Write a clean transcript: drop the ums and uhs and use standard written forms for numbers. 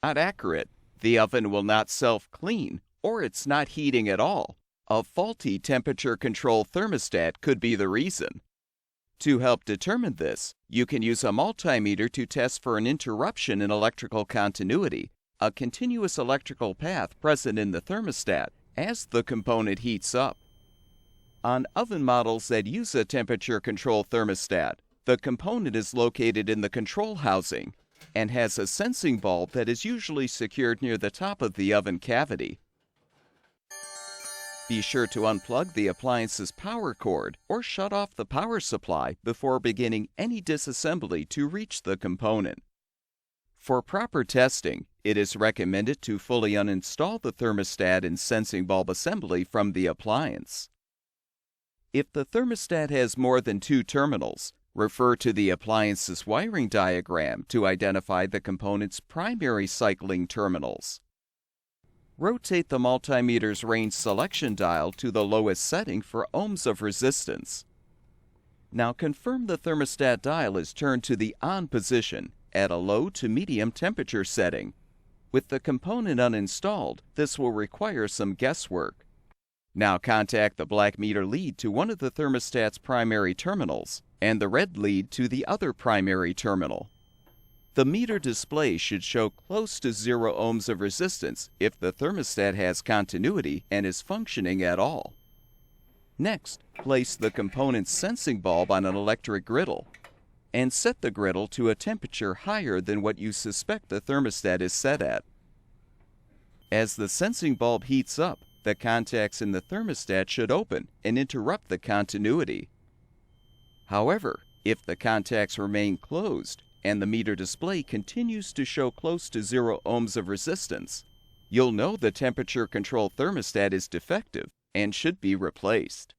Not accurate. The oven will not self-clean, or it's not heating at all. A faulty temperature control thermostat could be the reason. To help determine this, you can use a multimeter to test for an interruption in electrical continuity, a continuous electrical path present in the thermostat as the component heats up. On oven models that use a temperature control thermostat, the component is located in the control housing and has a sensing bulb that is usually secured near the top of the oven cavity. Be sure to unplug the appliance's power cord or shut off the power supply before beginning any disassembly to reach the component. For proper testing, it is recommended to fully uninstall the thermostat and sensing bulb assembly from the appliance. If the thermostat has more than 2 terminals, refer to the appliance's wiring diagram to identify the component's primary cycling terminals. Rotate the multimeter's range selection dial to the lowest setting for ohms of resistance. Now confirm the thermostat dial is turned to the on position at a low to medium temperature setting. With the component uninstalled, this will require some guesswork. Now contact the black meter lead to one of the thermostat's primary terminals and the red lead to the other primary terminal. The meter display should show close to 0 ohms of resistance if the thermostat has continuity and is functioning at all. Next, place the component's sensing bulb on an electric griddle and set the griddle to a temperature higher than what you suspect the thermostat is set at. As the sensing bulb heats up, the contacts in the thermostat should open and interrupt the continuity. However, if the contacts remain closed and the meter display continues to show close to 0 ohms of resistance, you'll know the temperature control thermostat is defective and should be replaced.